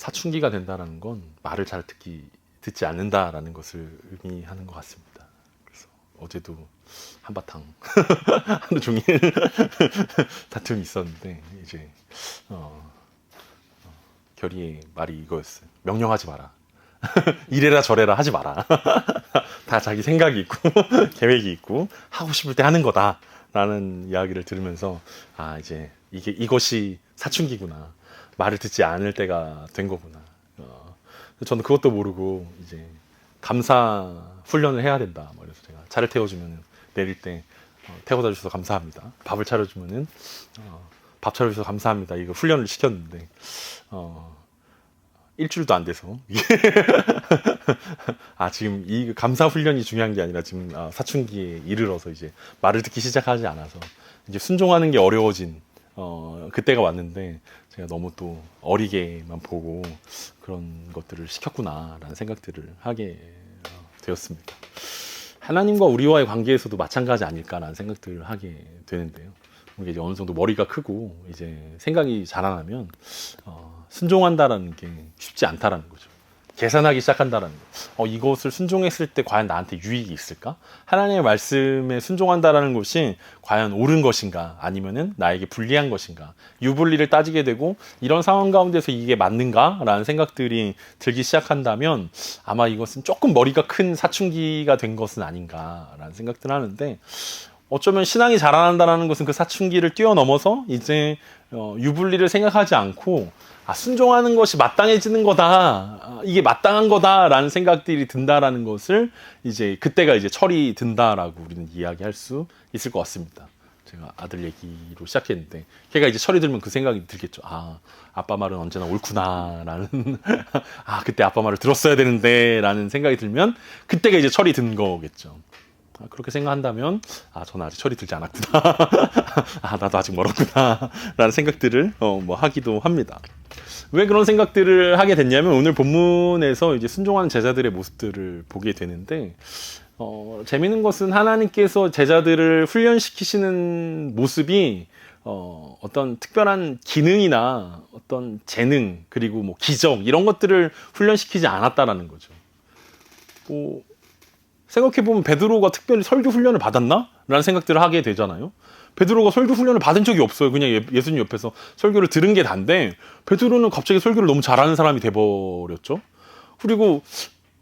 사춘기가 된다는 건 말을 잘 듣지 않는다라는 것을 의미하는 것 같습니다. 그래서 어제도 한바탕 하루 종일 다툼이 있었는데 이제 결의의 말이 이거였어요. 명령하지 마라. 이래라 저래라 하지 마라. 다 자기 생각이 있고 계획이 있고 하고 싶을 때 하는 거다라는 이야기를 들으면서 아 이제 이것이 사춘기구나. 말을 듣지 않을 때가 된 거구나. 저는 그것도 모르고 이제 감사 훈련을 해야 된다. 그래서 제가 차를 태워주면 내릴 때 태워다 주셔서 감사합니다. 밥을 차려주면은 밥 차려주셔서 감사합니다. 이거 훈련을 시켰는데 일주일도 안 돼서 지금 이 감사 훈련이 중요한 게 아니라 지금 사춘기에 이르러서 이제 말을 듣기 시작하지 않아서 이제 순종하는 게 어려워진 그때가 왔는데 제가 너무 또 어리게만 보고 그런 것들을 시켰구나라는 생각들을 하게 되었습니다. 하나님과 우리와의 관계에서도 마찬가지 아닐까라는 생각들을 하게 되는데요. 이게 이제 어느 정도 머리가 크고 이제 생각이 자라나면 순종한다라는 게 쉽지 않다라는 거죠. 계산하기 시작한다라는 거. 이것을 순종했을 때 과연 나한테 유익이 있을까? 하나님의 말씀에 순종한다라는 것이 과연 옳은 것인가? 아니면은 나에게 불리한 것인가? 유불리를 따지게 되고 이런 상황 가운데서 이게 맞는가? 라는 생각들이 들기 시작한다면 아마 이것은 조금 머리가 큰 사춘기가 된 것은 아닌가라는 생각들을 하는데 어쩌면 신앙이 자라난다는 것은 그 사춘기를 뛰어넘어서 이제 유불리를 생각하지 않고 순종하는 것이 마땅해지는 거다. 이게 마땅한 거다라는 생각들이 든다라는 것을 이제 그때가 이제 철이 든다라고 우리는 이야기할 수 있을 것 같습니다. 제가 아들 얘기로 시작했는데 걔가 이제 철이 들면 그 생각이 들겠죠. 아빠 말은 언제나 옳구나라는 그때 아빠 말을 들었어야 되는데라는 생각이 들면 그때가 이제 철이 든 거겠죠. 그렇게 생각한다면 저는 아직 철이 들지 않았구나. 나도 아직 멀었구나 라는 생각들을 하기도 합니다. 왜 그런 생각들을 하게 됐냐면 오늘 본문에서 이제 순종하는 제자들의 모습들을 보게 되는데 재미있는 것은 하나님께서 제자들을 훈련시키시는 모습이 어떤 특별한 기능이나 어떤 재능 그리고 뭐 기적 이런 것들을 훈련시키지 않았다라는 거죠. 생각해보면 베드로가 특별히 설교 훈련을 받았나? 라는 생각들을 하게 되잖아요. 베드로가 설교 훈련을 받은 적이 없어요. 그냥 예수님 옆에서 설교를 들은 게 단데 베드로는 갑자기 설교를 너무 잘하는 사람이 돼버렸죠. 그리고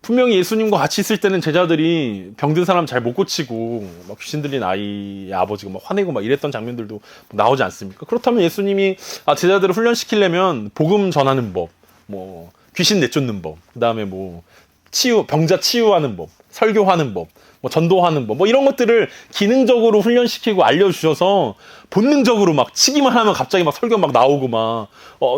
분명히 예수님과 같이 있을 때는 제자들이 병든 사람 잘 못 고치고 막 귀신 들린 아이의 아버지가 막 화내고 막 이랬던 장면들도 나오지 않습니까? 그렇다면 예수님이 제자들을 훈련시키려면 복음 전하는 법, 뭐 귀신 내쫓는 법, 그다음에 뭐 병자 치유하는 법, 설교하는 법, 뭐 전도하는 법, 뭐 이런 것들을 기능적으로 훈련시키고 알려주셔서 본능적으로 막 치기만 하면 갑자기 막 설교 막 나오고 막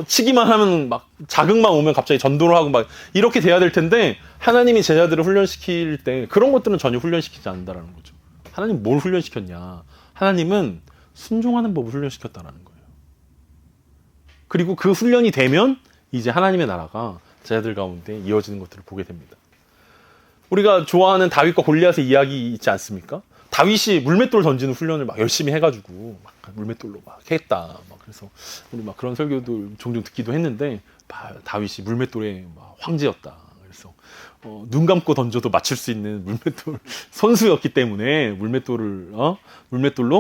치기만 하면 막 자극만 오면 갑자기 전도를 하고 막 이렇게 돼야 될 텐데 하나님이 제자들을 훈련시킬 때 그런 것들은 전혀 훈련시키지 않는다라는 거죠. 하나님 뭘 훈련시켰냐? 하나님은 순종하는 법을 훈련시켰다라는 거예요. 그리고 그 훈련이 되면 이제 하나님의 나라가 제자들 가운데 이어지는 것들을 보게 됩니다. 우리가 좋아하는 다윗과 골리앗의 이야기 있지 않습니까? 다윗이 물맷돌 던지는 훈련을 막 열심히 해가지고 막 물맷돌로 막 했다. 막 그래서 우리 막 그런 설교도 종종 듣기도 했는데 다윗이 물맷돌의 막 황제였다. 그래서 눈 감고 던져도 맞출 수 있는 물맷돌 선수였기 때문에 물맷돌로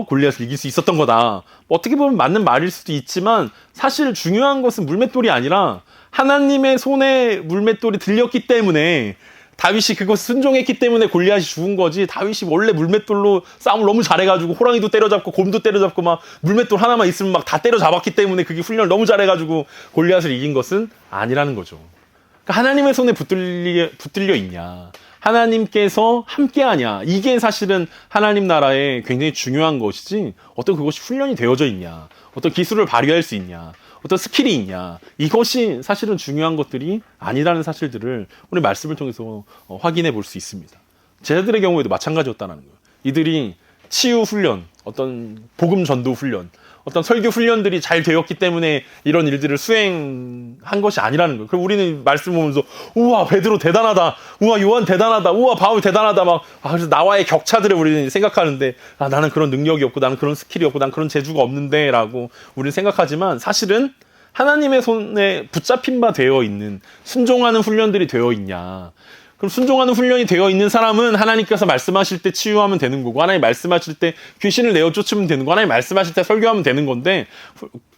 골리앗을 이길 수 있었던 거다. 어떻게 보면 맞는 말일 수도 있지만 사실 중요한 것은 물맷돌이 아니라 하나님의 손에 물맷돌이 들렸기 때문에 다윗이 그거 순종했기 때문에 골리앗이 죽은 거지. 다윗이 원래 물맷돌로 싸움을 너무 잘해가지고 호랑이도 때려잡고 곰도 때려잡고 막 물맷돌 하나만 있으면 막 다 때려잡았기 때문에 그게 훈련을 너무 잘해가지고 골리앗을 이긴 것은 아니라는 거죠. 그러니까 하나님의 손에 붙들려 있냐, 하나님께서 함께하냐, 이게 사실은 하나님 나라에 굉장히 중요한 것이지 어떤 그것이 훈련이 되어져 있냐, 어떤 기술을 발휘할 수 있냐, 어떤 스킬이 있냐, 이것이 사실은 중요한 것들이 아니라는 사실들을 우리 말씀을 통해서 확인해 볼 수 있습니다. 제자들의 경우에도 마찬가지였다는 거예요. 이들이 치유 훈련, 어떤 복음 전도 훈련, 어떤 설교 훈련들이 잘 되었기 때문에 이런 일들을 수행한 것이 아니라는 거예요. 그럼 우리는 말씀 보면서 우와 베드로 대단하다, 우와 요한 대단하다, 우와 바울 대단하다 막 그래서 나와의 격차들을 우리는 생각하는데 나는 그런 능력이 없고 나는 그런 스킬이 없고 나는 그런 재주가 없는데 라고 우리는 생각하지만 사실은 하나님의 손에 붙잡힌 바 되어 있는 순종하는 훈련들이 되어 있냐. 그럼 순종하는 훈련이 되어 있는 사람은 하나님께서 말씀하실 때 치유하면 되는 거고, 하나님 말씀하실 때 귀신을 내어 쫓으면 되는 거, 하나님 말씀하실 때 설교하면 되는 건데,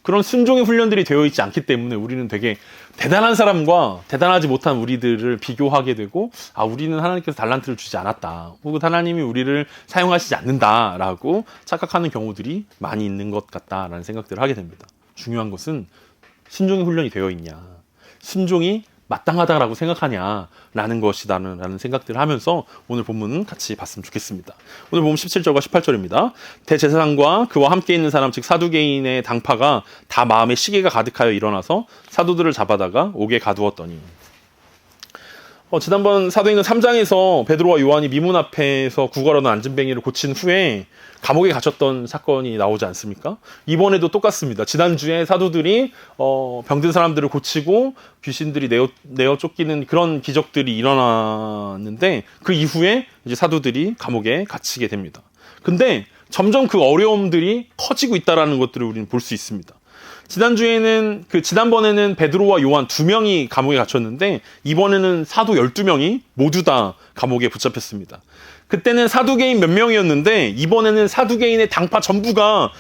그런 순종의 훈련들이 되어 있지 않기 때문에 우리는 되게 대단한 사람과 대단하지 못한 우리들을 비교하게 되고, 아, 우리는 하나님께서 달란트를 주지 않았다, 혹은 하나님이 우리를 사용하시지 않는다라고 착각하는 경우들이 많이 있는 것 같다라는 생각들을 하게 됩니다. 중요한 것은 순종의 훈련이 되어 있냐, 순종이 마땅하다라고 생각하냐라는 것이다라는 생각들을 하면서 오늘 본문은 같이 봤으면 좋겠습니다. 오늘 본문 17절과 18절입니다. 대제사장과 그와 함께 있는 사람 즉 사두개인의 당파가 다 마음에 시기가 가득하여 일어나서 사도들을 잡아다가 옥에 가두었더니. 지난번 사도행전 3장에서 베드로와 요한이 미문 앞에서 구걸하던 앉은뱅이를 고친 후에 감옥에 갇혔던 사건이 나오지 않습니까? 이번에도 똑같습니다. 지난주에 사도들이 병든 사람들을 고치고 귀신들이 내어 쫓기는 그런 기적들이 일어났는데, 그 이후에 이제 사도들이 감옥에 갇히게 됩니다. 근데 점점 그 어려움들이 커지고 있다는 것들을 우리는 볼 수 있습니다. 지난번에는 베드로와 요한 2명이 감옥에 갇혔는데, 이번에는 사도 12명이 모두 다 감옥에 붙잡혔습니다. 그때는 사두개인 몇 명이었는데, 이번에는 사두개인의 당파 전부가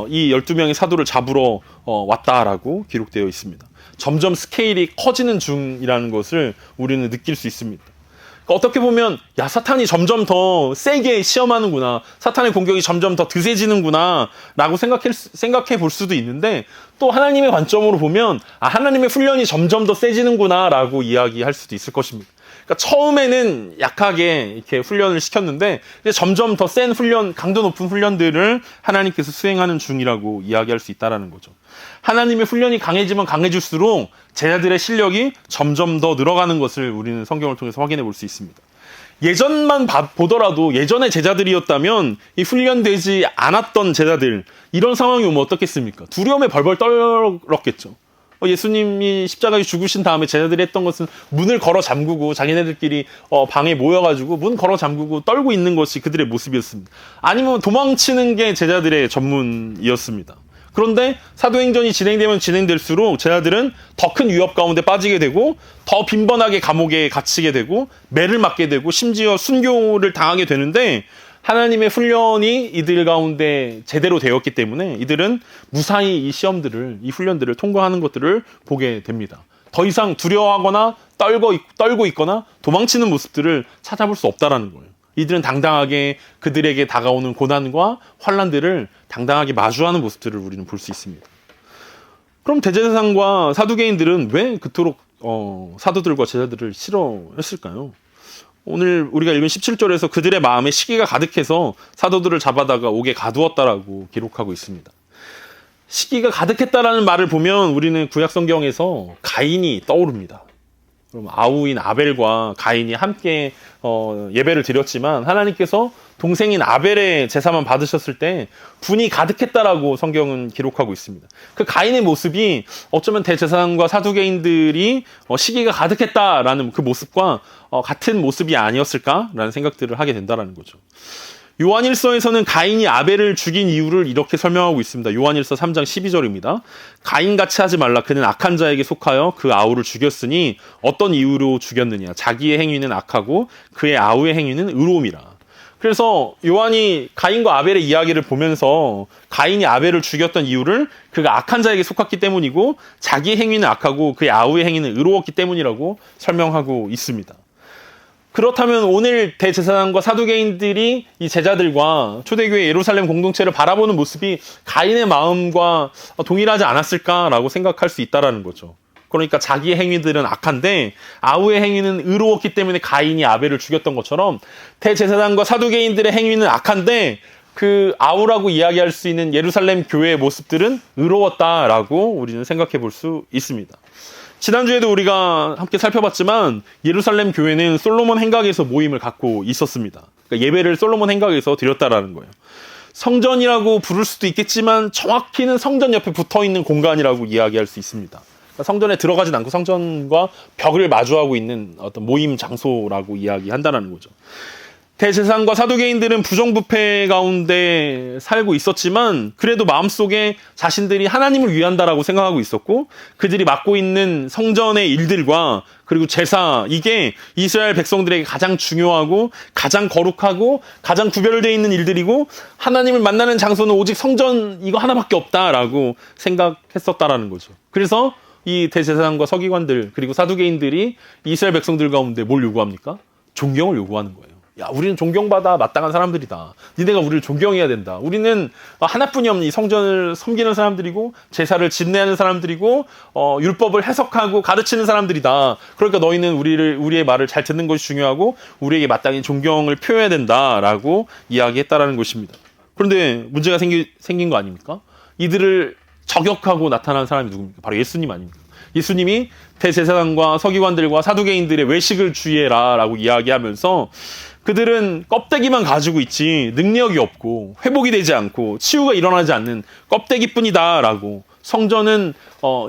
이 12명의 사도를 잡으러 왔다라고 기록되어 있습니다. 점점 스케일이 커지는 중이라는 것을 우리는 느낄 수 있습니다. 어떻게 보면 사탄이 점점 더 세게 시험하는구나, 사탄의 공격이 점점 더 드세지는구나 라고 생각해 볼 수도 있는데, 또 하나님의 관점으로 보면 하나님의 훈련이 점점 더 세지는구나 라고 이야기할 수도 있을 것입니다. 그러니까 처음에는 약하게 이렇게 훈련을 시켰는데, 이제 점점 더 센 훈련, 강도 높은 훈련들을 하나님께서 수행하는 중이라고 이야기할 수 있다는 거죠. 하나님의 훈련이 강해지면 강해질수록 제자들의 실력이 점점 더 늘어가는 것을 우리는 성경을 통해서 확인해 볼 수 있습니다. 예전만 보더라도 예전의 제자들이었다면 이 훈련되지 않았던 제자들, 이런 상황이 오면 어떻겠습니까? 두려움에 벌벌 떨었겠죠. 예수님이 십자가에 죽으신 다음에 제자들이 했던 것은 문을 걸어 잠그고 자기네들끼리 방에 모여가지고 문 걸어 잠그고 떨고 있는 것이 그들의 모습이었습니다. 아니면 도망치는 게 제자들의 전문이었습니다. 그런데 사도행전이 진행되면 진행될수록 제자들은 더 큰 위협 가운데 빠지게 되고, 더 빈번하게 감옥에 갇히게 되고, 매를 맞게 되고, 심지어 순교를 당하게 되는데, 하나님의 훈련이 이들 가운데 제대로 되었기 때문에 이들은 무사히 이 시험들을, 이 훈련들을 통과하는 것들을 보게 됩니다. 더 이상 두려워하거나 떨고 있거나 도망치는 모습들을 찾아볼 수 없다라는 거예요. 이들은 당당하게 그들에게 다가오는 고난과 환난들을 당당하게 마주하는 모습들을 우리는 볼 수 있습니다. 그럼 대제사장과 사두개인들은 왜 그토록 사도들과 제자들을 싫어했을까요? 오늘 우리가 읽은 17절에서 그들의 마음에 시기가 가득해서 사도들을 잡아다가 옥에 가두었다라고 기록하고 있습니다. 시기가 가득했다라는 말을 보면 우리는 구약 성경에서 가인이 떠오릅니다. 그럼 아우인 아벨과 가인이 함께 예배를 드렸지만 하나님께서 동생인 아벨의 제사만 받으셨을 때 분이 가득했다라고 성경은 기록하고 있습니다. 그 가인의 모습이 어쩌면 대제사장과 사두개인들이 시기가 가득했다라는 그 모습과 같은 모습이 아니었을까라는 생각들을 하게 된다는 거죠. 요한일서에서는 가인이 아벨을 죽인 이유를 이렇게 설명하고 있습니다. 요한일서 3장 12절입니다. 가인같이 하지 말라. 그는 악한 자에게 속하여 그 아우를 죽였으니 어떤 이유로 죽였느냐. 자기의 행위는 악하고 그의 아우의 행위는 의로움이라. 그래서 요한이 가인과 아벨의 이야기를 보면서 가인이 아벨을 죽였던 이유를 그가 악한 자에게 속했기 때문이고, 자기의 행위는 악하고 그의 아우의 행위는 의로웠기 때문이라고 설명하고 있습니다. 그렇다면 오늘 대제사장과 사두개인들이 이 제자들과 초대교회 예루살렘 공동체를 바라보는 모습이 가인의 마음과 동일하지 않았을까라고 생각할 수 있다는 거죠. 그러니까 자기의 행위들은 악한데 아우의 행위는 의로웠기 때문에 가인이 아벨을 죽였던 것처럼, 대제사장과 사두개인들의 행위는 악한데 그 아우라고 이야기할 수 있는 예루살렘 교회의 모습들은 의로웠다라고 우리는 생각해 볼 수 있습니다. 지난주에도 우리가 함께 살펴봤지만 예루살렘 교회는 솔로몬 행각에서 모임을 갖고 있었습니다. 그러니까 예배를 솔로몬 행각에서 드렸다라는 거예요. 성전이라고 부를 수도 있겠지만 정확히는 성전 옆에 붙어있는 공간이라고 이야기할 수 있습니다. 그러니까 성전에 들어가진 않고 성전과 벽을 마주하고 있는 어떤 모임 장소라고 이야기한다는 거죠. 대제사장과 사두개인들은 부정부패 가운데 살고 있었지만 그래도 마음속에 자신들이 하나님을 위한다라고 생각하고 있었고 그들이 맡고 있는 성전의 일들과 그리고 제사 이게 이스라엘 백성들에게 가장 중요하고 가장 거룩하고 가장 구별되어 있는 일들이고 하나님을 만나는 장소는 오직 성전 이거 하나밖에 없다라고 생각했었다라는 거죠. 그래서 이 대제사장과 서기관들 그리고 사두개인들이 이스라엘 백성들 가운데 뭘 요구합니까? 존경을 요구하는 거예요. 야, 우리는 존경받아 마땅한 사람들이다. 니네가 우리를 존경해야 된다. 우리는 하나뿐이 없는 이 성전을 섬기는 사람들이고 제사를 집례하는 사람들이고 율법을 해석하고 가르치는 사람들이다. 그러니까 너희는 우리의 말을 잘 듣는 것이 중요하고 우리에게 마땅히 존경을 표해야 된다라고 이야기했다라는 것입니다. 그런데 문제가 생긴 거 아닙니까? 이들을 저격하고 나타난 사람이 누굽니까? 바로 예수님 아닙니까? 예수님이 대제사장과 서기관들과 사두개인들의 외식을 주의해라 라고 이야기하면서 그들은 껍데기만 가지고 있지 능력이 없고 회복이 되지 않고 치유가 일어나지 않는 껍데기뿐이다 라고 성전은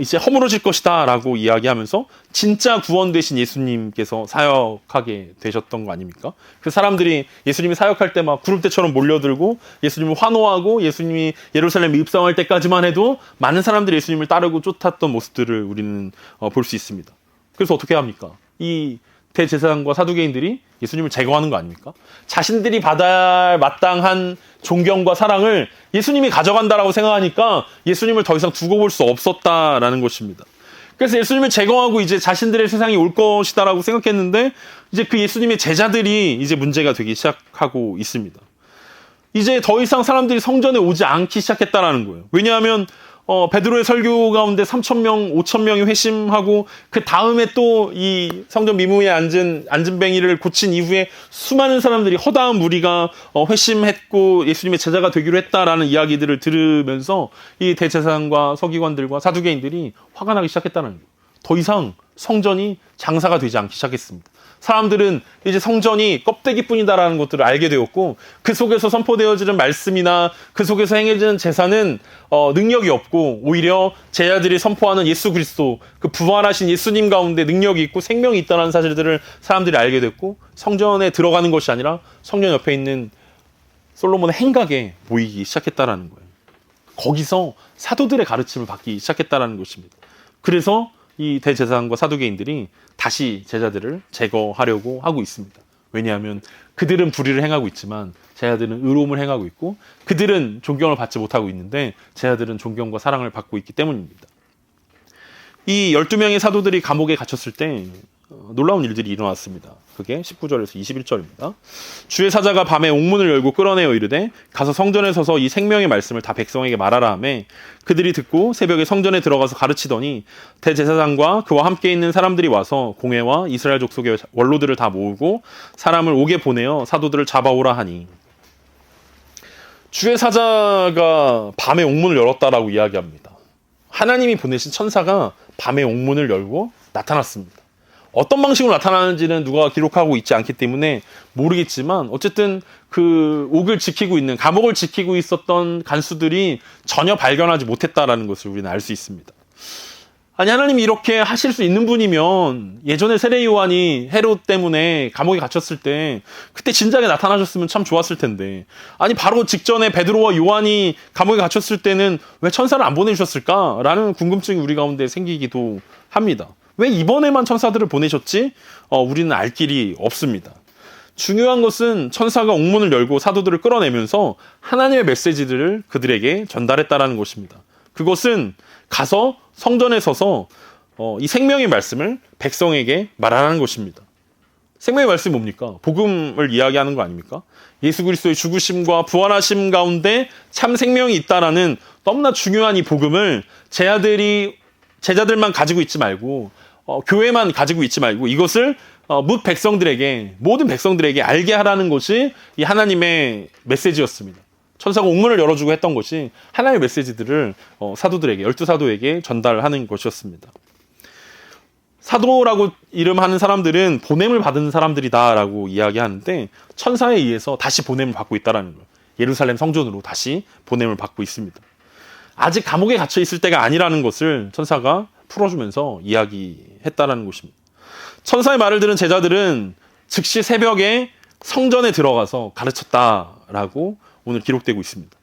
이제 허물어질 것이다 라고 이야기하면서 진짜 구원 되신 예수님께서 사역하게 되셨던 거 아닙니까? 그 사람들이 예수님이 사역할 때 막 구름대처럼 몰려들고 예수님을 환호하고 예수님이 예루살렘에 입성할 때까지만 해도 많은 사람들이 예수님을 따르고 쫓았던 모습들을 우리는 볼 수 있습니다. 그래서 어떻게 합니까? 이 대제사장과 사두개인들이 예수님을 제거하는 거 아닙니까? 자신들이 받아야 마땅한 존경과 사랑을 예수님이 가져간다라고 생각하니까 예수님을 더 이상 두고 볼 수 없었다라는 것입니다. 그래서 예수님을 제거하고 이제 자신들의 세상이 올 것이다라고 생각했는데 이제 그 예수님의 제자들이 이제 문제가 되기 시작하고 있습니다. 이제 더 이상 사람들이 성전에 오지 않기 시작했다라는 거예요. 왜냐하면 베드로의 설교 가운데 3,000명, 5,000명이 회심하고 그 다음에 또 이 성전 미무에 앉은 뱅이를 고친 이후에 수많은 사람들이 허다한 무리가 회심했고 예수님의 제자가 되기로 했다라는 이야기들을 들으면서 이 대제사장과 서기관들과 사두개인들이 화가 나기 시작했다는 거예요. 더 이상 성전이 장사가 되지 않기 시작했습니다. 사람들은 이제 성전이 껍데기뿐이다라는 것들을 알게 되었고 그 속에서 선포되어지는 말씀이나 그 속에서 행해지는 제사는 능력이 없고 오히려 제자들이 선포하는 예수 그리스도 그 부활하신 예수님 가운데 능력이 있고 생명이 있다는 사실들을 사람들이 알게 됐고 성전에 들어가는 것이 아니라 성전 옆에 있는 솔로몬의 행각에 모이기 시작했다라는 거예요. 거기서 사도들의 가르침을 받기 시작했다라는 것입니다. 그래서 이 대제사장과 사두개인들이 다시 제자들을 제거하려고 하고 있습니다. 왜냐하면 그들은 불의를 행하고 있지만 제자들은 의로움을 행하고 있고 그들은 존경을 받지 못하고 있는데 제자들은 존경과 사랑을 받고 있기 때문입니다. 이 12명의 사도들이 감옥에 갇혔을 때 놀라운 일들이 일어났습니다. 그게 19절에서 21절입니다. 주의 사자가 밤에 옥문을 열고 끌어내어 이르되 가서 성전에 서서 이 생명의 말씀을 다 백성에게 말하라 하매 그들이 듣고 새벽에 성전에 들어가서 가르치더니 대제사장과 그와 함께 있는 사람들이 와서 공회와 이스라엘 족속의 원로들을 다 모으고 사람을 옥에 보내어 사도들을 잡아오라 하니 주의 사자가 밤에 옥문을 열었다라고 이야기합니다. 하나님이 보내신 천사가 밤에 옥문을 열고 나타났습니다. 어떤 방식으로 나타나는지는 누가 기록하고 있지 않기 때문에 모르겠지만 어쨌든 그 옥을 지키고 있는 감옥을 지키고 있었던 간수들이 전혀 발견하지 못했다라는 것을 우리는 알 수 있습니다. 아니 하나님이 이렇게 하실 수 있는 분이면 예전에 세례 요한이 헤롯 때문에 감옥에 갇혔을 때 그때 진작에 나타나셨으면 참 좋았을 텐데 아니 바로 직전에 베드로와 요한이 감옥에 갇혔을 때는 왜 천사를 안 보내주셨을까라는 궁금증이 우리 가운데 생기기도 합니다. 왜 이번에만 천사들을 보내셨지? 우리는 알 길이 없습니다. 중요한 것은 천사가 옥문을 열고 사도들을 끌어내면서 하나님의 메시지들을 그들에게 전달했다라는 것입니다. 그것은 가서 성전에 서서 이 생명의 말씀을 백성에게 말하라는 것입니다. 생명의 말씀이 뭡니까? 복음을 이야기하는 거 아닙니까? 예수 그리스도의 죽으심과 부활하심 가운데 참 생명이 있다라는 너무나 중요한 이 복음을 제자들만 가지고 있지 말고 교회만 가지고 있지 말고 이것을 모든 백성들에게 알게 하라는 것이 이 하나님의 메시지였습니다. 천사가 옥문을 열어주고 했던 것이 하나님의 메시지들을 사도들에게 12사도에게 전달하는 것이었습니다. 사도라고 이름하는 사람들은 보냄을 받은 사람들이다라고 이야기하는데 천사에 의해서 다시 보냄을 받고 있다는 거예요. 예루살렘 성전으로 다시 보냄을 받고 있습니다. 아직 감옥에 갇혀 있을 때가 아니라는 것을 천사가 풀어주면서 이야기했다라는 것입니다. 천사의 말을 들은 제자들은 즉시 새벽에 성전에 들어가서 가르쳤다라고 오늘 기록되고 있습니다.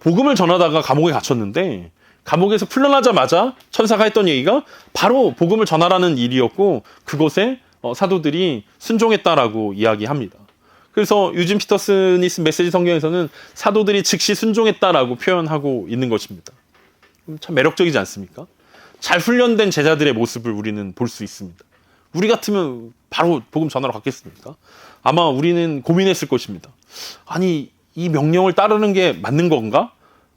복음을 전하다가 감옥에 갇혔는데 감옥에서 풀려나자마자 천사가 했던 얘기가 바로 복음을 전하라는 일이었고 그것에 사도들이 순종했다라고 이야기합니다. 그래서 유진 피터슨이 쓴 메시지 성경에서는 사도들이 즉시 순종했다라고 표현하고 있는 것입니다. 참 매력적이지 않습니까? 잘 훈련된 제자들의 모습을 우리는 볼 수 있습니다. 우리 같으면 바로 복음 전하러 갔겠습니까? 아마 우리는 고민했을 것입니다. 아니, 이 명령을 따르는 게 맞는 건가?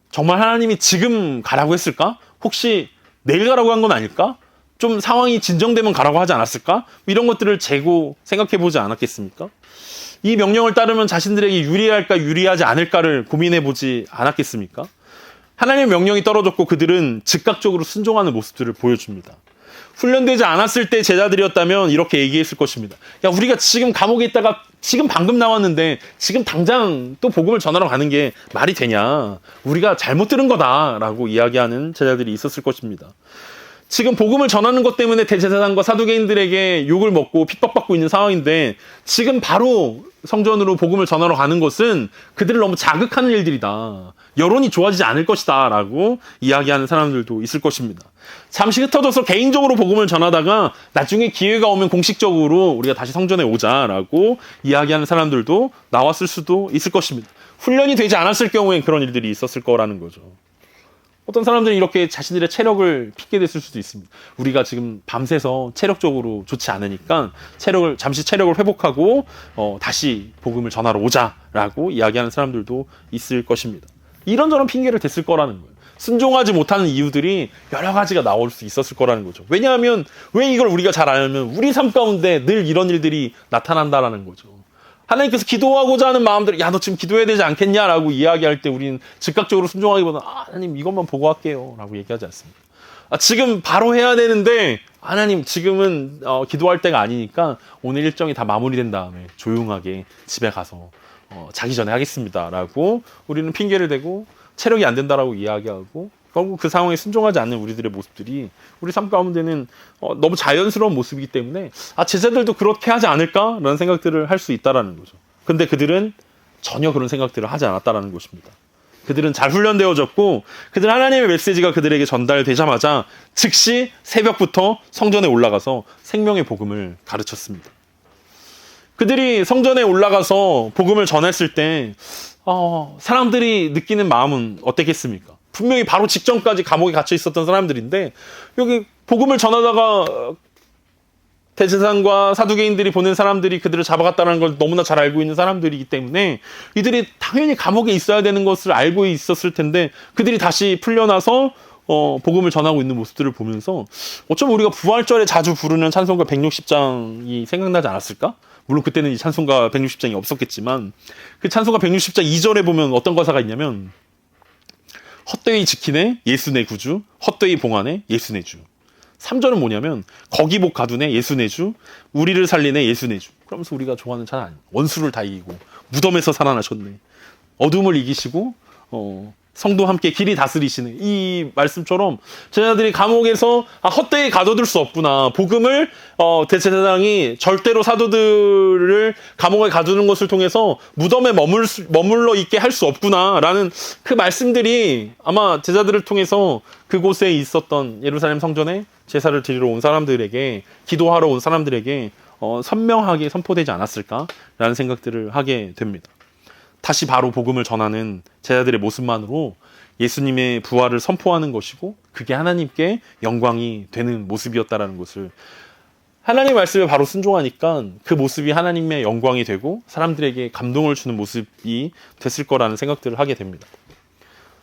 정말 하나님이 지금 가라고 했을까? 혹시 내일 가라고 한 건 아닐까? 좀 상황이 진정되면 가라고 하지 않았을까? 이런 것들을 재고 생각해 보지 않았겠습니까? 이 명령을 따르면 자신들에게 유리할까 유리하지 않을까를 고민해 보지 않았겠습니까? 하나님의 명령이 떨어졌고 그들은 즉각적으로 순종하는 모습들을 보여줍니다. 훈련되지 않았을 때 제자들이었다면 이렇게 얘기했을 것입니다. 야, 우리가 지금 감옥에 있다가 지금 방금 나왔는데 지금 당장 또 복음을 전하러 가는 게 말이 되냐? 우리가 잘못 들은 거다라고 이야기하는 제자들이 있었을 것입니다. 지금 복음을 전하는 것 때문에 대제사장과 사두개인들에게 욕을 먹고 핍박받고 있는 상황인데 지금 바로 성전으로 복음을 전하러 가는 것은 그들을 너무 자극하는 일들이다. 여론이 좋아지지 않을 것이다 라고 이야기하는 사람들도 있을 것입니다. 잠시 흩어져서 개인적으로 복음을 전하다가 나중에 기회가 오면 공식적으로 우리가 다시 성전에 오자라고 이야기하는 사람들도 나왔을 수도 있을 것입니다. 훈련이 되지 않았을 경우엔 그런 일들이 있었을 거라는 거죠. 어떤 사람들은 이렇게 자신들의 체력을 핏게 됐을 수도 있습니다. 우리가 지금 밤새서 체력적으로 좋지 않으니까 잠시 체력을 회복하고 다시 복음을 전하러 오자라고 이야기하는 사람들도 있을 것입니다. 이런저런 핑계를 댔을 거라는 거예요. 순종하지 못하는 이유들이 여러 가지가 나올 수 있었을 거라는 거죠. 왜냐하면 왜 이걸 우리가 잘 알면 우리 삶 가운데 늘 이런 일들이 나타난다라는 거죠. 하나님께서 기도하고자 하는 마음대로 야, 너 지금 기도해야 되지 않겠냐라고 이야기할 때 우리는 즉각적으로 순종하기보다 하나님 이것만 보고 할게요 라고 얘기하지 않습니다. 지금 바로 해야 되는데 하나님 지금은 기도할 때가 아니니까 오늘 일정이 다 마무리된 다음에 조용하게 집에 가서 자기 전에 하겠습니다 라고 우리는 핑계를 대고 체력이 안 된다라고 이야기하고 결국 그 상황에 순종하지 않는 우리들의 모습들이 우리 삶 가운데는 너무 자연스러운 모습이기 때문에 제자들도 그렇게 하지 않을까라는 생각들을 할 수 있다라는 거죠. 근데 그들은 전혀 그런 생각들을 하지 않았다라는 것입니다. 그들은 잘 훈련되어졌고 그들 하나님의 메시지가 그들에게 전달되자마자 즉시 새벽부터 성전에 올라가서 생명의 복음을 가르쳤습니다. 그들이 성전에 올라가서 복음을 전했을 때 사람들이 느끼는 마음은 어땠겠습니까? 분명히 바로 직전까지 감옥에 갇혀 있었던 사람들인데 여기 복음을 전하다가 대제사장과 사두개인들이 보낸 사람들이 그들을 잡아갔다는 걸 너무나 잘 알고 있는 사람들이기 때문에 이들이 당연히 감옥에 있어야 되는 것을 알고 있었을 텐데 그들이 다시 풀려나서 복음을 전하고 있는 모습들을 보면서 어쩌면 우리가 부활절에 자주 부르는 찬송가 160장이 생각나지 않았을까? 물론 그때는 이 찬송가 160장이 없었겠지만 그 찬송가 160장 2절에 보면 어떤 가사가 있냐면 헛되이 지키네 예수 내 구주 헛되이 봉하네 예수 내 주. 3절은 뭐냐면 거기 복 가두네 예수 내 주 우리를 살리네 예수 내 주. 그러면서 우리가 좋아하는 찬양 원수를 다 이기고 무덤에서 살아나셨네 어둠을 이기시고 성도 함께 길이 다스리시는 이 말씀처럼 제자들이 감옥에서 헛되이 가둬둘 수 없구나. 복음을 대제사장이 절대로 사도들을 감옥에 가두는 것을 통해서 무덤에 머물러 있게 할 수 없구나라는 그 말씀들이 아마 제자들을 통해서 그곳에 있었던 예루살렘 성전에 제사를 드리러 온 사람들에게 기도하러 온 사람들에게 선명하게 선포되지 않았을까라는 생각들을 하게 됩니다. 다시 바로 복음을 전하는 제자들의 모습만으로 예수님의 부활을 선포하는 것이고 그게 하나님께 영광이 되는 모습이었다라는 것을 하나님의 말씀에 바로 순종하니까 그 모습이 하나님의 영광이 되고 사람들에게 감동을 주는 모습이 됐을 거라는 생각들을 하게 됩니다.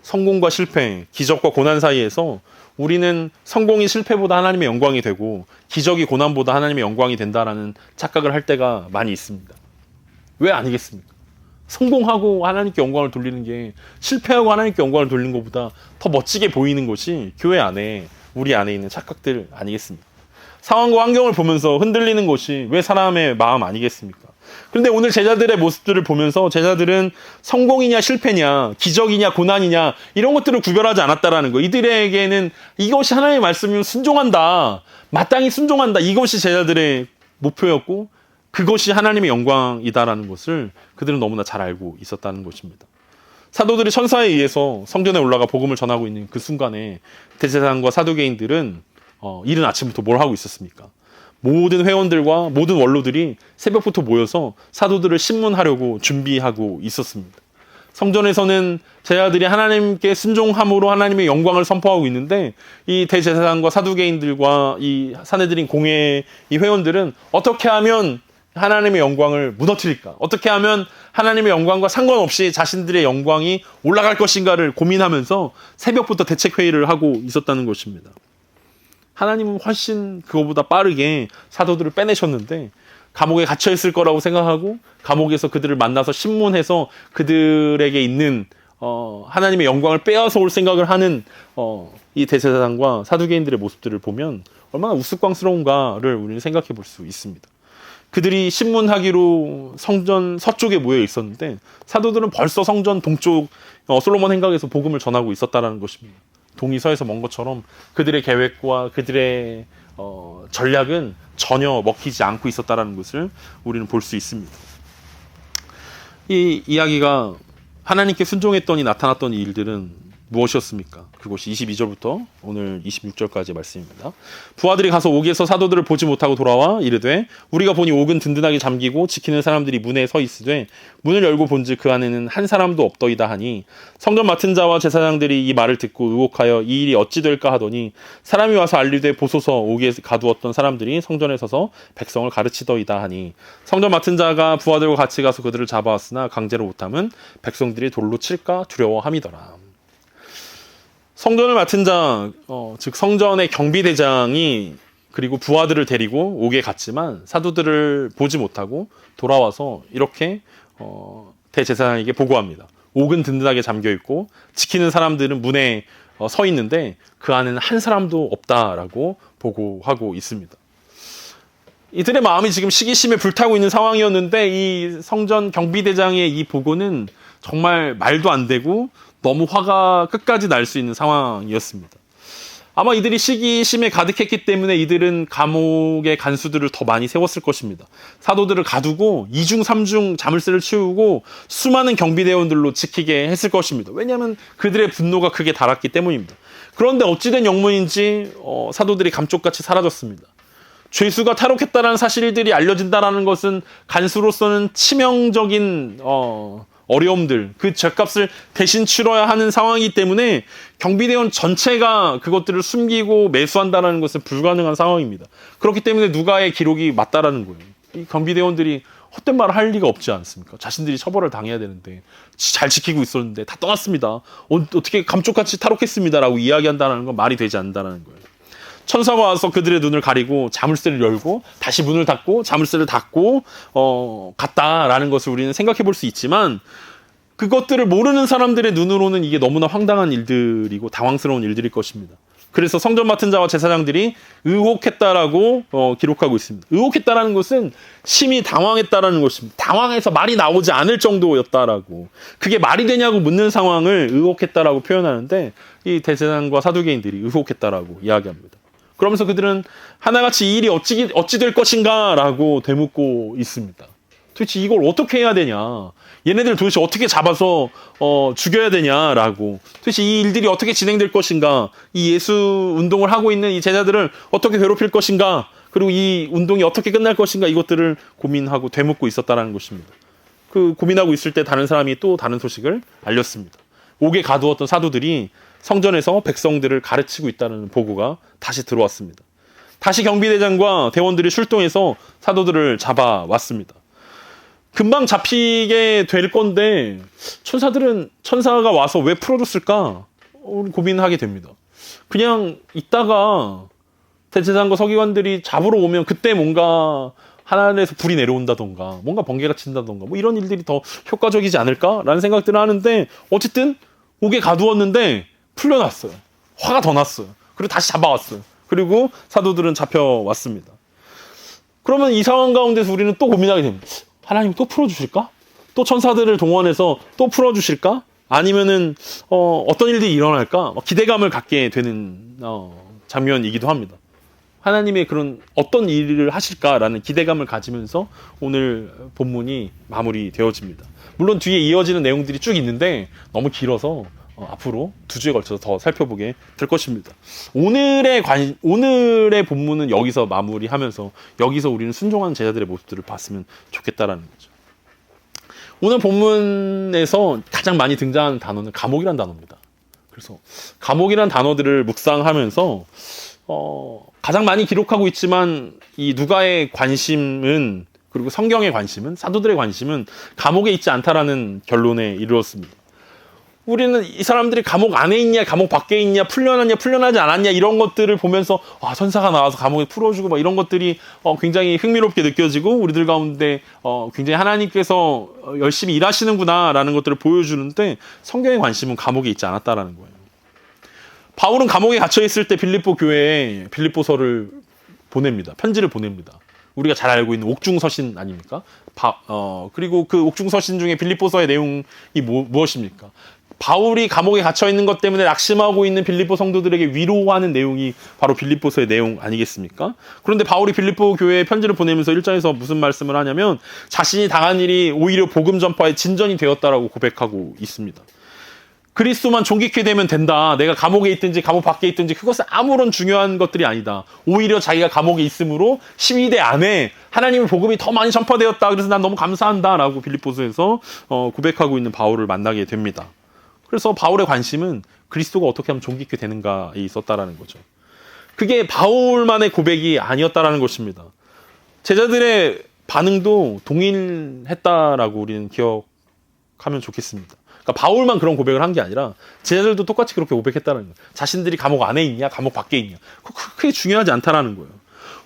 성공과 실패, 기적과 고난 사이에서 우리는 성공이 실패보다 하나님의 영광이 되고 기적이 고난보다 하나님의 영광이 된다라는 착각을 할 때가 많이 있습니다. 왜 아니겠습니까? 성공하고 하나님께 영광을 돌리는 게 실패하고 하나님께 영광을 돌리는 것보다 더 멋지게 보이는 것이 교회 안에 우리 안에 있는 착각들 아니겠습니까? 상황과 환경을 보면서 흔들리는 것이 왜 사람의 마음 아니겠습니까? 그런데 오늘 제자들의 모습들을 보면서 제자들은 성공이냐 실패냐 기적이냐 고난이냐 이런 것들을 구별하지 않았다라는 거. 이들에게는 이것이 하나님의 말씀이면 순종한다. 마땅히 순종한다. 이것이 제자들의 목표였고 그것이 하나님의 영광이다라는 것을 그들은 너무나 잘 알고 있었다는 것입니다. 사도들이 천사에 의해서 성전에 올라가 복음을 전하고 있는 그 순간에 대제사장과 사두개인들은 이른 아침부터 뭘 하고 있었습니까? 모든 회원들과 모든 원로들이 새벽부터 모여서 사도들을 신문하려고 준비하고 있었습니다. 성전에서는 제자들이 하나님께 순종함으로 하나님의 영광을 선포하고 있는데 이 대제사장과 사두개인들과 이 사내들인 공회 이 회원들은 어떻게 하면 하나님의 영광을 무너뜨릴까? 어떻게 하면 하나님의 영광과 상관없이 자신들의 영광이 올라갈 것인가를 고민하면서 새벽부터 대책회의를 하고 있었다는 것입니다. 하나님은 훨씬 그거보다 빠르게 사도들을 빼내셨는데 감옥에 갇혀있을 거라고 생각하고 감옥에서 그들을 만나서 신문해서 그들에게 있는 하나님의 영광을 빼앗아 올 생각을 하는 이 대제사장과 사두개인들의 모습들을 보면 얼마나 우스꽝스러운가를 우리는 생각해 볼 수 있습니다. 그들이 신문하기로 성전 서쪽에 모여 있었는데 사도들은 벌써 성전 동쪽 솔로몬 행각에서 복음을 전하고 있었다는 것입니다. 동이 서에서 먼 것처럼 그들의 계획과 그들의 전략은 전혀 먹히지 않고 있었다는 것을 우리는 볼 수 있습니다. 이 이야기가 하나님께 순종했더니 나타났던 일들은 무엇이었습니까? 그것이 22절부터 오늘 26절까지의 말씀입니다. 부하들이 가서 옥에서 사도들을 보지 못하고 돌아와 이르되 우리가 보니 옥은 든든하게 잠기고 지키는 사람들이 문에 서 있으되 문을 열고 본즉 그 안에는 한 사람도 없더이다 하니 성전 맡은 자와 제사장들이 이 말을 듣고 의혹하여 이 일이 어찌 될까 하더니 사람이 와서 알리되 보소서 옥에 가두었던 사람들이 성전에 서서 백성을 가르치더이다 하니 성전 맡은 자가 부하들과 같이 가서 그들을 잡아왔으나 강제로 못함은 백성들이 돌로 칠까 두려워함이더라. 성전을 맡은 자, 즉 성전의 경비대장이 그리고 부하들을 데리고 옥에 갔지만 사도들을 보지 못하고 돌아와서 이렇게 대제사장에게 보고합니다. 옥은 든든하게 잠겨있고 지키는 사람들은 문에 서 있는데 그 안에는 한 사람도 없다라고 보고하고 있습니다. 이들의 마음이 지금 시기심에 불타고 있는 상황이었는데 이 성전 경비대장의 이 보고는 정말 말도 안 되고 너무 화가 끝까지 날 수 있는 상황이었습니다. 아마 이들이 시기심에 가득했기 때문에 이들은 감옥의 간수들을 더 많이 세웠을 것입니다. 사도들을 가두고 2중 3중 자물쇠를 치우고 수많은 경비대원들로 지키게 했을 것입니다. 왜냐하면 그들의 분노가 크게 달았기 때문입니다. 그런데 어찌된 영문인지 사도들이 감쪽같이 사라졌습니다. 죄수가 탈옥했다는 사실들이 알려진다는 것은 간수로서는 치명적인 어려움들, 그 죗값을 대신 치러야 하는 상황이기 때문에 경비대원 전체가 그것들을 숨기고 매수한다는 것은 불가능한 상황입니다. 그렇기 때문에 누가의 기록이 맞다라는 거예요. 이 경비대원들이 헛된 말을 할 리가 없지 않습니까? 자신들이 처벌을 당해야 되는데 잘 지키고 있었는데 다 떠났습니다. 어떻게 감쪽같이 탈옥했습니다라고 이야기한다는 건 말이 되지 않는다는 거예요. 천사가 와서 그들의 눈을 가리고 자물쇠를 열고 다시 문을 닫고 자물쇠를 닫고 갔다라는 것을 우리는 생각해 볼 수 있지만 그것들을 모르는 사람들의 눈으로는 이게 너무나 황당한 일들이고 당황스러운 일들일 것입니다. 그래서 성전 맡은 자와 제사장들이 의혹했다라고 기록하고 있습니다. 의혹했다라는 것은 심히 당황했다라는 것입니다. 당황해서 말이 나오지 않을 정도였다라고. 그게 말이 되냐고 묻는 상황을 의혹했다라고 표현하는데 이 대제사장과 사두개인들이 의혹했다라고 이야기합니다. 그러면서 그들은 하나같이 이 일이 어찌 될 것인가라고 되묻고 있습니다. 도대체 이걸 어떻게 해야 되냐? 얘네들 도대체 어떻게 잡아서 죽여야 되냐라고. 도대체 이 일들이 어떻게 진행될 것인가? 이 예수 운동을 하고 있는 이 제자들을 어떻게 괴롭힐 것인가? 그리고 이 운동이 어떻게 끝날 것인가? 이것들을 고민하고 되묻고 있었다는 것입니다. 그 고민하고 있을 때 다른 사람이 또 다른 소식을 알렸습니다. 옥에 가두었던 사도들이 성전에서 백성들을 가르치고 있다는 보고가 다시 들어왔습니다. 다시 경비대장과 대원들이 출동해서 사도들을 잡아왔습니다. 금방 잡히게 될 건데 천사가 와서 왜 풀어줬을까? 고민하게 됩니다. 그냥 있다가 대제사장과 서기관들이 잡으러 오면 그때 뭔가 하늘에서 불이 내려온다던가 뭔가 번개가 친다던가 뭐 이런 일들이 더 효과적이지 않을까라는 생각들을 하는데 어쨌든 옥에 가두었는데 풀려났어요. 화가 더 났어요. 그리고 다시 잡아왔어요. 그리고 사도들은 잡혀왔습니다. 그러면 이 상황 가운데서 우리는 또 고민하게 됩니다. 하나님 또 풀어주실까? 또 천사들을 동원해서 또 풀어주실까? 아니면은 어떤 일들이 일어날까? 기대감을 갖게 되는 장면이기도 합니다. 하나님의 그런 어떤 일을 하실까라는 기대감을 가지면서 오늘 본문이 마무리되어집니다. 물론 뒤에 이어지는 내용들이 쭉 있는데 너무 길어서 앞으로 2주에 걸쳐서 더 살펴보게 될 것입니다. 오늘의 본문은 여기서 마무리하면서 여기서 우리는 순종하는 제자들의 모습들을 봤으면 좋겠다라는 거죠. 오늘 본문에서 가장 많이 등장하는 단어는 감옥이라는 단어입니다. 그래서 감옥이라는 단어들을 묵상하면서 가장 많이 기록하고 있지만 이 누가의 관심은, 그리고 성경의 관심은, 사도들의 관심은 감옥에 있지 않다라는 결론에 이르렀습니다. 우리는 이 사람들이 감옥 안에 있냐, 감옥 밖에 있냐, 풀려났냐, 풀려나지 않았냐, 이런 것들을 보면서 천사가 나와서 감옥에 풀어주고 막 이런 것들이 굉장히 흥미롭게 느껴지고 우리들 가운데 굉장히 하나님께서 열심히 일하시는구나라는 것들을 보여주는데, 성경의 관심은 감옥에 있지 않았다라는 거예요. 바울은 감옥에 갇혀 있을 때 빌립보 교회에 빌립보서를 보냅니다. 편지를 보냅니다. 우리가 잘 알고 있는 옥중서신 아닙니까? 그리고 그 옥중서신 중에 빌립보서의 내용이 무엇입니까? 바울이 감옥에 갇혀 있는 것 때문에 낙심하고 있는 빌립보 성도들에게 위로하는 내용이 바로 빌립보서의 내용 아니겠습니까? 그런데 바울이 빌립보 교회에 편지를 보내면서 1장에서 무슨 말씀을 하냐면 자신이 당한 일이 오히려 복음 전파의 진전이 되었다라고 고백하고 있습니다. 그리스도만 존귀케 되면 된다. 내가 감옥에 있든지 감옥 밖에 있든지 그것은 아무런 중요한 것들이 아니다. 오히려 자기가 감옥에 있으므로 12대 안에 하나님의 복음이 더 많이 전파되었다. 그래서 난 너무 감사한다. 라고 빌립보서에서 고백하고 있는 바울을 만나게 됩니다. 그래서 바울의 관심은 그리스도가 어떻게 하면 존귀케 되는가에 있었다라는 거죠. 그게 바울만의 고백이 아니었다라는 것입니다. 제자들의 반응도 동일했다라고 우리는 기억하면 좋겠습니다. 그러니까 바울만 그런 고백을 한 게 아니라 제자들도 똑같이 그렇게 고백했다는 거예요. 자신들이 감옥 안에 있냐, 감옥 밖에 있냐. 그게 중요하지 않다라는 거예요.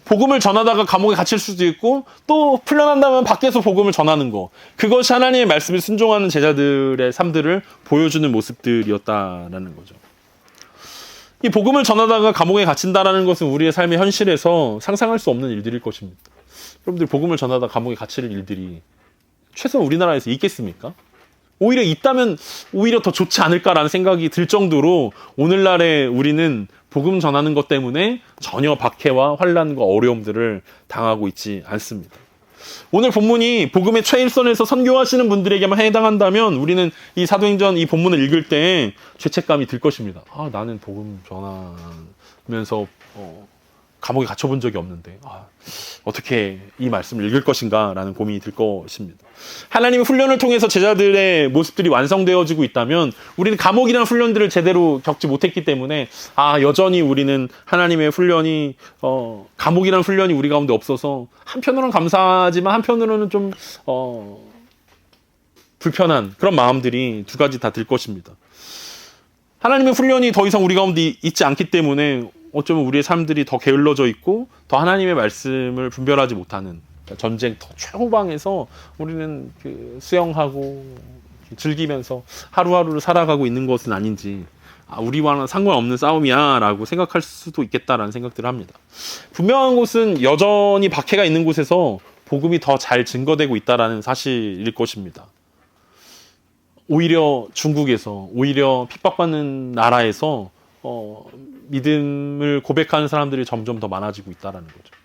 복음을 전하다가 감옥에 갇힐 수도 있고 또 풀려난다면 밖에서 복음을 전하는 거. 그것이 하나님의 말씀에 순종하는 제자들의 삶들을 보여주는 모습들이었다라는 거죠. 이 복음을 전하다가 감옥에 갇힌다라는 것은 우리의 삶의 현실에서 상상할 수 없는 일들일 것입니다. 여러분들 복음을 전하다 감옥에 갇힐 일들이 최소한 우리나라에서 있겠습니까? 오히려 있다면 오히려 더 좋지 않을까라는 생각이 들 정도로 오늘날에 우리는 복음 전하는 것 때문에 전혀 박해와 환난과 어려움들을 당하고 있지 않습니다. 오늘 본문이 복음의 최일선에서 선교하시는 분들에게만 해당한다면 우리는 이 사도행전 이 본문을 읽을 때 죄책감이 들 것입니다. 나는 복음 전하면서 감옥에 갇혀본 적이 없는데 어떻게 이 말씀을 읽을 것인가 라는 고민이 들 것입니다. 하나님의 훈련을 통해서 제자들의 모습들이 완성되어지고 있다면 우리는 감옥이라는 훈련들을 제대로 겪지 못했기 때문에 여전히 우리는 하나님의 훈련이 감옥이라는 훈련이 우리 가운데 없어서 한편으로는 감사하지만 한편으로는 좀 불편한 그런 마음들이 두 가지 다 들 것입니다. 하나님의 훈련이 더 이상 우리 가운데 있지 않기 때문에 어쩌면 우리의 삶들이 더 게을러져 있고 더 하나님의 말씀을 분별하지 못하는 전쟁터 최후방에서 우리는 수영하고 즐기면서 하루하루를 살아가고 있는 것은 아닌지 우리와는 상관없는 싸움이야 라고 생각할 수도 있겠다라는 생각들을 합니다. 분명한 것은 여전히 박해가 있는 곳에서 복음이 더 잘 증거되고 있다는 사실일 것입니다. 오히려 중국에서 오히려 핍박받는 나라에서 믿음을 고백하는 사람들이 점점 더 많아지고 있다는 거죠.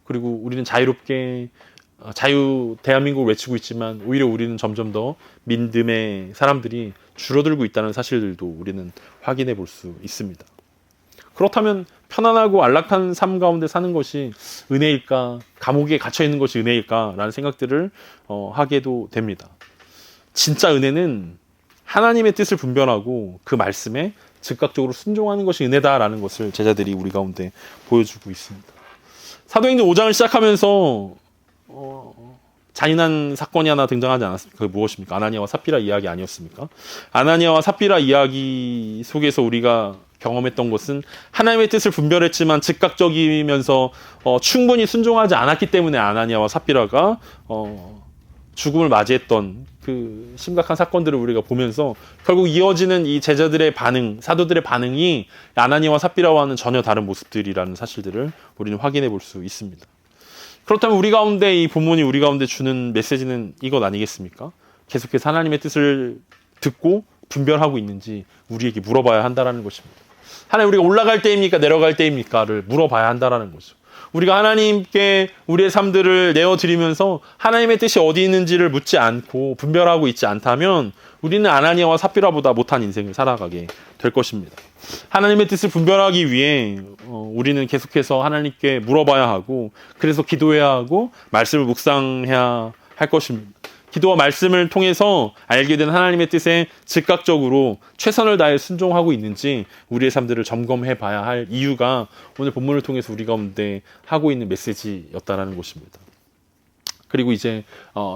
그리고 우리는 자유롭게 대한민국을 외치고 있지만 오히려 우리는 점점 더 믿음의 사람들이 줄어들고 있다는 사실들도 우리는 확인해 볼 수 있습니다. 그렇다면 편안하고 안락한 삶 가운데 사는 것이 은혜일까? 감옥에 갇혀 있는 것이 은혜일까? 라는 생각들을 하게도 됩니다. 진짜 은혜는 하나님의 뜻을 분별하고 그 말씀에 즉각적으로 순종하는 것이 은혜다라는 것을 제자들이 우리 가운데 보여주고 있습니다. 사도행전 5장을 시작하면서 잔인한 사건이 하나 등장하지 않았습니까? 그게 무엇입니까? 아나니아와 삽비라 이야기 아니었습니까? 아나니아와 삽비라 이야기 속에서 우리가 경험했던 것은 하나님의 뜻을 분별했지만 즉각적이면서 충분히 순종하지 않았기 때문에 아나니아와 삽비라가 죽음을 맞이했던 그 심각한 사건들을 우리가 보면서 결국 이어지는 이 제자들의 반응, 사도들의 반응이 아나니아와 삽비라와는 전혀 다른 모습들이라는 사실들을 우리는 확인해 볼 수 있습니다. 그렇다면 우리 가운데 이 본문이 우리 가운데 주는 메시지는 이것 아니겠습니까? 계속해서 하나님의 뜻을 듣고 분별하고 있는지 우리에게 물어봐야 한다는 것입니다. 하나님 우리가 올라갈 때입니까? 내려갈 때입니까?를 물어봐야 한다라는 거죠. 우리가 하나님께 우리의 삶들을 내어드리면서 하나님의 뜻이 어디 있는지를 묻지 않고 분별하고 있지 않다면 우리는 아나니아와 삽비라보다 못한 인생을 살아가게 될 것입니다. 하나님의 뜻을 분별하기 위해 우리는 계속해서 하나님께 물어봐야 하고 그래서 기도해야 하고 말씀을 묵상해야 할 것입니다. 기도와 말씀을 통해서 알게 된 하나님의 뜻에 즉각적으로 최선을 다해 순종하고 있는지 우리의 삶들을 점검해 봐야 할 이유가 오늘 본문을 통해서 우리 가운데 하고 있는 메시지였다라는 것입니다. 그리고 이제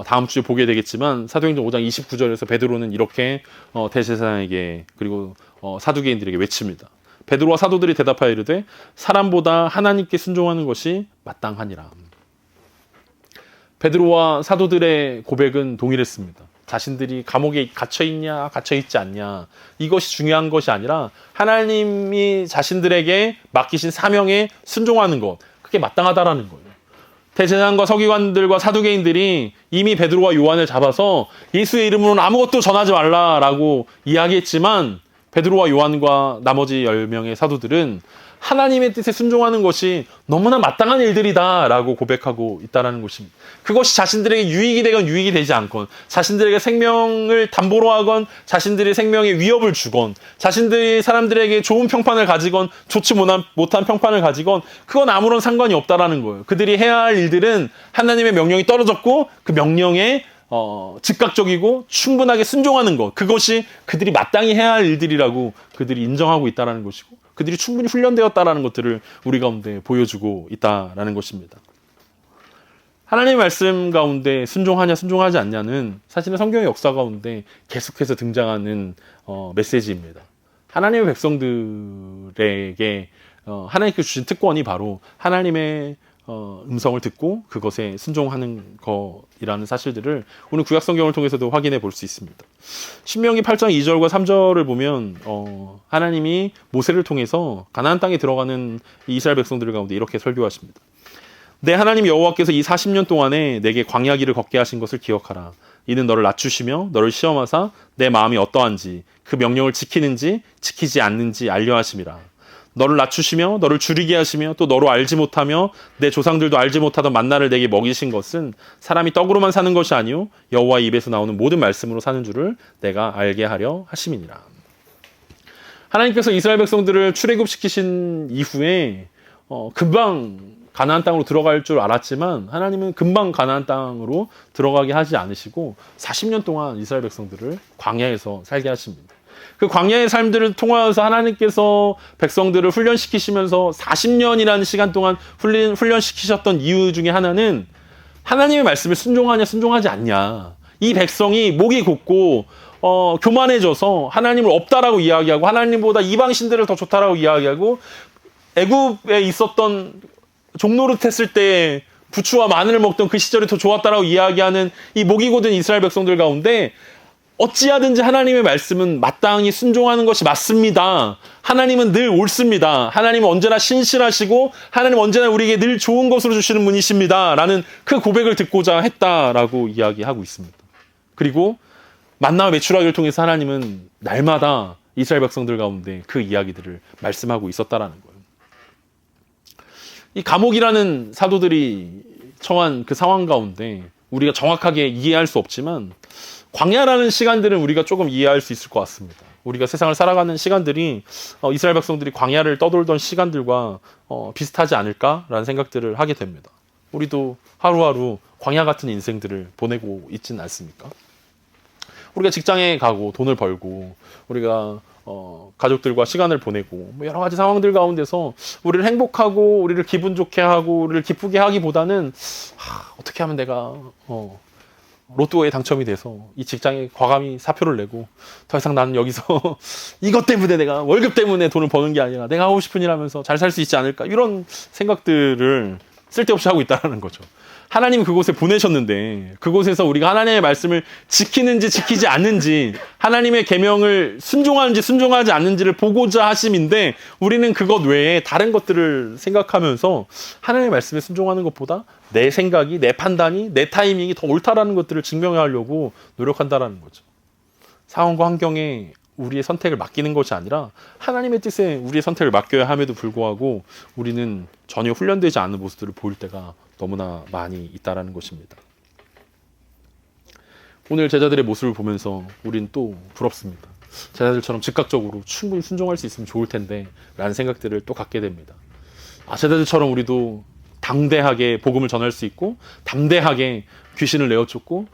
다음 주에 보게 되겠지만 사도행전 5장 29절에서 베드로는 이렇게 대제사장에게 그리고 사두개인들에게 외칩니다. 베드로와 사도들이 대답하여 이르되 사람보다 하나님께 순종하는 것이 마땅하니라. 베드로와 사도들의 고백은 동일했습니다. 자신들이 감옥에 갇혀있냐 갇혀있지 않냐 이것이 중요한 것이 아니라 하나님이 자신들에게 맡기신 사명에 순종하는 것, 그게 마땅하다라는 거예요. 대제사장과 서기관들과 사두개인들이 이미 베드로와 요한을 잡아서 예수의 이름으로는 아무것도 전하지 말라라고 이야기했지만 베드로와 요한과 나머지 10명의 사도들은 하나님의 뜻에 순종하는 것이 너무나 마땅한 일들이다라고 고백하고 있다는 것입니다. 그것이 자신들에게 유익이 되건 유익이 되지 않건, 자신들에게 생명을 담보로 하건, 자신들의 생명에 위협을 주건, 자신들이 사람들에게 좋은 평판을 가지건, 좋지 못한 평판을 가지건, 그건 아무런 상관이 없다라는 거예요. 그들이 해야 할 일들은 하나님의 명령이 떨어졌고 그 명령에 즉각적이고 충분하게 순종하는 것, 그것이 그들이 마땅히 해야 할 일들이라고 그들이 인정하고 있다는 것이고 그들이 충분히 훈련되었다는 것들을 우리 가운데 보여주고 있다는 것입니다. 하나님의 말씀 가운데 순종하냐 순종하지 않냐는 사실은 성경의 역사 가운데 계속해서 등장하는 메시지입니다. 하나님의 백성들에게 하나님께 주신 특권이 바로 하나님의 음성을 듣고 그것에 순종하는 것이라는 사실들을 오늘 구약 성경을 통해서도 확인해 볼 수 있습니다. 신명기 8장 2절과 3절을 보면 하나님이 모세를 통해서 가나안 땅에 들어가는 이스라엘 백성들 가운데 이렇게 설교하십니다. 내 하나님 여호와께서 이 40년 동안에 내게 광야 길을 걷게 하신 것을 기억하라. 이는 너를 낮추시며 너를 시험하사 내 마음이 어떠한지 그 명령을 지키는지 지키지 않는지 알려 하심이라. 너를 낮추시며 너를 줄이게 하시며 또 너로 알지 못하며 내 조상들도 알지 못하던 만나를 내게 먹이신 것은 사람이 떡으로만 사는 것이 아니요 여호와의 입에서 나오는 모든 말씀으로 사는 줄을 내가 알게 하려 하심이니라. 하나님께서 이스라엘 백성들을 출애굽시키신 이후에 금방 가나안 땅으로 들어갈 줄 알았지만 하나님은 금방 가나안 땅으로 들어가게 하지 않으시고 40년 동안 이스라엘 백성들을 광야에서 살게 하십니다. 그 광야의 삶들을 통하여서 하나님께서 백성들을 훈련시키시면서 40년이라는 시간 동안 훈련시키셨던 이유 중에 하나는 하나님의 말씀을 순종하냐 순종하지 않냐. 이 백성이 목이 곧고 교만해져서 하나님을 없다라고 이야기하고 하나님보다 이방신들을 더 좋다라고 이야기하고 애굽에 있었던 종노릇 했을 때 부추와 마늘을 먹던 그 시절이 더 좋았다라고 이야기하는 이 목이 곧은 이스라엘 백성들 가운데 어찌하든지 하나님의 말씀은 마땅히 순종하는 것이 맞습니다. 하나님은 늘 옳습니다. 하나님은 언제나 신실하시고 하나님은 언제나 우리에게 늘 좋은 것으로 주시는 분이십니다. 라는 그 고백을 듣고자 했다라고 이야기하고 있습니다. 그리고 만나와 메추라기를 통해서 하나님은 날마다 이스라엘 백성들 가운데 그 이야기들을 말씀하고 있었다라는 거예요. 이 감옥이라는 사도들이 처한 그 상황 가운데 우리가 정확하게 이해할 수 없지만 광야라는 시간들은 우리가 조금 이해할 수 있을 것 같습니다. 우리가 세상을 살아가는 시간들이 이스라엘 백성들이 광야를 떠돌던 시간들과 비슷하지 않을까라는 생각들을 하게 됩니다. 우리도 하루하루 광야 같은 인생들을 보내고 있지는 않습니까? 우리가 직장에 가고 돈을 벌고 우리가 가족들과 시간을 보내고 여러 가지 상황들 가운데서 우리를 행복하고 우리를 기분 좋게 하고 우리를 기쁘게 하기보다는 어떻게 하면 내가 로또에 당첨이 돼서 이 직장에 과감히 사표를 내고 더 이상 나는 여기서 이것 때문에 내가 월급 때문에 돈을 버는 게 아니라 내가 하고 싶은 일 하면서 잘 살 수 있지 않을까 이런 생각들을 쓸데없이 하고 있다는 거죠. 하나님 그곳에 보내셨는데 그곳에서 우리가 하나님의 말씀을 지키는지 지키지 않는지 하나님의 계명을 순종하는지 순종하지 않는지를 보고자 하심인데 우리는 그것 외에 다른 것들을 생각하면서 하나님의 말씀에 순종하는 것보다 내 생각이 내 판단이 내 타이밍이 더 옳다라는 것들을 증명하려고 노력한다라는 거죠. 상황과 환경에 우리의 선택을 맡기는 것이 아니라 하나님의 뜻에 우리의 선택을 맡겨야 함에도 불구하고 우리는 전혀 훈련되지 않은 모습들을 보일 때가 너무나 많이 있다라는 것입니다. 오늘 제자들의 모습을 보면서 우리는 또 부럽습니다. 제자들처럼 즉각적으로 충분히 순종할 수 있으면 좋을 텐데 라는 생각들을 또 갖게 됩니다. 제자들처럼 우리도 당대하게 복음을 전할 수 있고 담대하게 귀신을 내어쫓고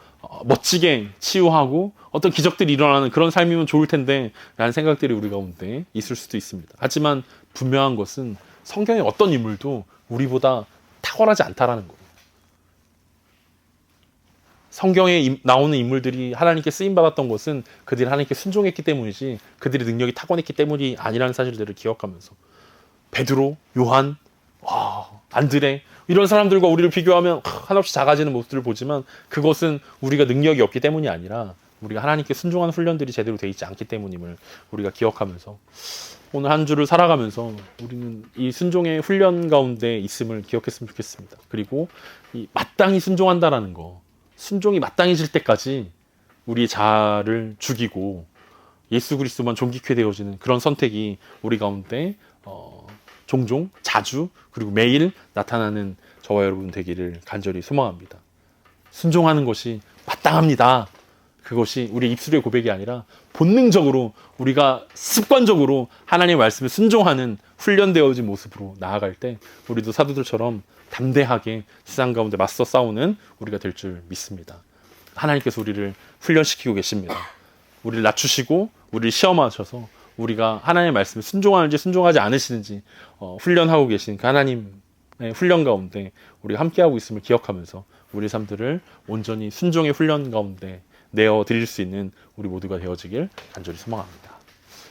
멋지게 치유하고 어떤 기적들이 일어나는 그런 삶이면 좋을 텐데 라는 생각들이 우리 가운데 있을 수도 있습니다. 하지만 분명한 것은 성경의 어떤 인물도 우리보다 탁월하지 않다라는 거예요. 성경에 나오는 인물들이 하나님께 쓰임받았던 것은 그들이 하나님께 순종했기 때문이지 그들의 능력이 타고났기 때문이 아니라는 사실들을 기억하면서 베드로, 요한, 안드레 이런 사람들과 우리를 비교하면 한없이 작아지는 모습들을 보지만 그것은 우리가 능력이 없기 때문이 아니라 우리가 하나님께 순종하는 훈련들이 제대로 되어 있지 않기 때문임을 우리가 기억하면서 오늘 한 주를 살아가면서 우리는 이 순종의 훈련 가운데 있음을 기억했으면 좋겠습니다. 그리고 이 마땅히 순종한다라는 거, 순종이 마땅해질 때까지 우리의 자아를 죽이고 예수 그리스도만 존귀케 되어지는 그런 선택이 우리 가운데 종종, 자주, 그리고 매일 나타나는 저와 여러분 되기를 간절히 소망합니다. 순종하는 것이 마땅합니다. 그것이 우리 입술의 고백이 아니라 본능적으로 우리가 습관적으로 하나님의 말씀에 순종하는 훈련되어진 모습으로 나아갈 때 우리도 사도들처럼 담대하게 세상 가운데 맞서 싸우는 우리가 될 줄 믿습니다. 하나님께서 우리를 훈련시키고 계십니다. 우리를 낮추시고 우리를 시험하셔서 우리가 하나님의 말씀에 순종하는지 순종하지 않으시는지 훈련하고 계신 그 하나님의 훈련 가운데 우리가 함께하고 있음을 기억하면서 우리 삶들을 온전히 순종의 훈련 가운데 내어 드릴 수 있는 우리 모두가 되어지길 간절히 소망합니다.